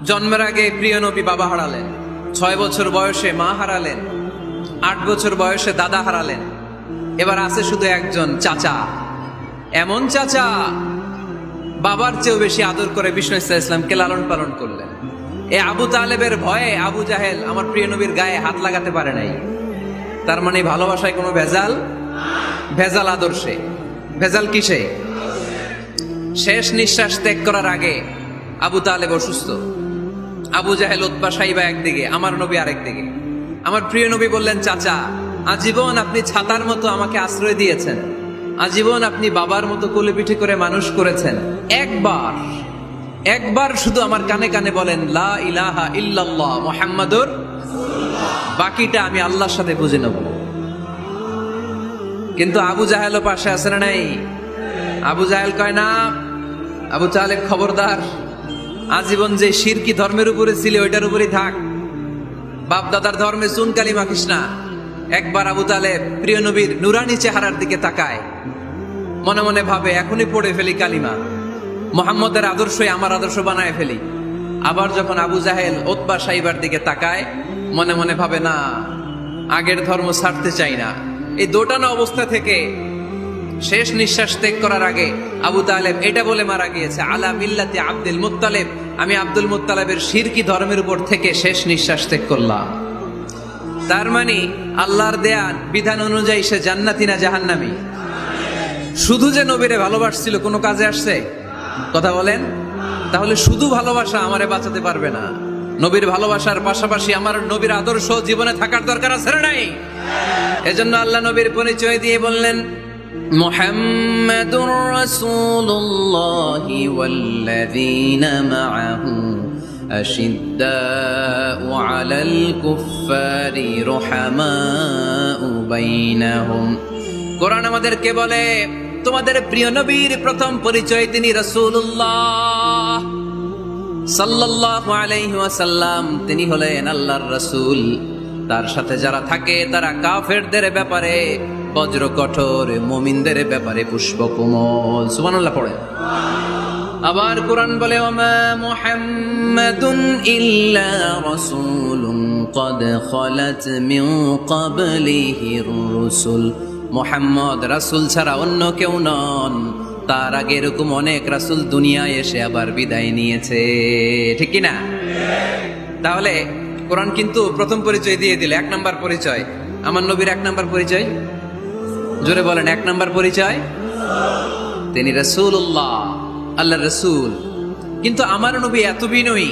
জন্মের আগে প্রিয় নবী বাবা হারালেন, 6 বছর বয়সে মা হারালেন, 8 বছর বয়সে দাদা হারালেন। এবার আছে শুধু একজন চাচা, এমন চাচা বাবার চেয়েও বেশি আদর করে বিষ্ণু ইসলামকে লালন পালন করলেন। এ আবু তালেবের ভয়ে আবু জাহেল আমার প্রিয় নবীর গায়ে হাত লাগাতে পারে নাই। তার মানে ভালোবাসায় কোনো ভেজাল, ভেজাল আদর্শে, ভেজাল কিসে? শেষ নিঃশ্বাস ত্যাগ করার আগে আবু তালেব অসুস্থ, আবু জাহেল উতবা সাইবা একদিকে, আমার নবী আরেকদিকে। আমার প্রিয় নবী বললেন, চাচা আজীবন আপনি ছাতার মতো আমাকে আশ্রয় দিয়েছেন, আজীবন আপনি বাবার মতো কোলে পিঠে করে মানুষ করেছেন, একবার শুধু আমার কানে কানে বলেন লা ইলাহা ইল্লাল্লাহ মুহাম্মাদুর, বাকিটা আমি আল্লাহর সাথে বুঝে নেব। কিন্তু আবু জাহেলও পাশে আছে না নাই? আবু জাহেল কয় না, আবু তালেব খবরদার, আজীবন যে শিরকি ধর্মের উপরে ছিল ওইটার উপরেই থাক, বাপ দাদার ধর্মে চুন কালিমা কৃষ্ণা। একবার আবু তালেব প্রিয় নবীর নুরানি চেহারার দিকে তাকায়, মনে মনে ভাবে এখনই পড়ে ফেলি কালিমা, মুহাম্মদের আদর্শই আমার আদর্শ বানায় ফেলি। আবার যখন আবু জাহেল উতবা সাইবার দিকে তাকায়, মনে মনে ভাবে না, আগের ধর্ম ছাড়তে চাই না। এই দোটানা অবস্থা থেকে শেষ নিঃশ্বাস ত্যাগ করার আগে আবু তালেব এটা বলে মারা গিয়েছে, আলা মিল্লাতি আব্দুল মুত্তালিব, আমি আব্দুল মুত্তালিবের শিরকি ধর্মের উপর থেকে শেষ নিঃশ্বাস ত্যাগ করলাম। তার মানে আল্লাহর দেয়া বিধান অনুযায়ী সে জান্নাতি না জাহান্নামী? শুধু যে নবীরে ভালোবাসছিল কোনো কাজে আসছে? কথা বলেন। তাহলে শুধু ভালোবাসা আমারে বাঁচাতে পারবে না। নবীর ভালোবাসার পাশাপাশি আমার নবীর আদর্শ জীবনে থাকার দরকার আছে না নাই? এজন্য আল্লাহ নবীর পরিচয় দিয়ে বললেন, মুহাম্মাদুর রাসূলুল্লাহ ওয়াল্লাযীনা মাআহু আশিদ্দাউ আলাল কুফফারি রুহামাউ বাইনাহুম। কোরআন আমাদেরকে বলে তোমাদের প্রিয় নবীর প্রথম পরিচয় তিনি রাসূলুল্লাহ সাল্লাল্লাহু আলাইহি ওয়াসাল্লাম, তিনি হলেন আল্লাহর রাসূল। তার সাথে যারা থাকে তারা কাফেরদের ব্যাপারে বজ্র কঠোর, মুমিনদের ব্যাপারে পুষ্পকোমল। সুবহানাল্লাহ পড়ে। আবার কোরআন বলে, ওমা মুহাম্মাদুন ইল্লা রাসূলুন ক্বাদ খালাত মিন ক্বাবলিহির রুসুল। মুহাম্মদ রাসূল ছাড়া অন্য কেউ নন, তার আগে এরকম অনেক রাসূল দুনিয়ায় এসে আবার বিদায় নিয়েছে, ঠিক কি না? তাহলে কোরআন কিন্তু প্রথম পরিচয় দিয়ে দিলে, 1 নাম্বার পরিচয় আমার নবীর। 1 নাম্বার পরিচয়, জোরে বলেন, 1 নাম্বার পরিচয় তিনি রাসূলুল্লাহ, আল্লাহর রাসূল। কিন্তু আমার নবী এত বিনয়ী,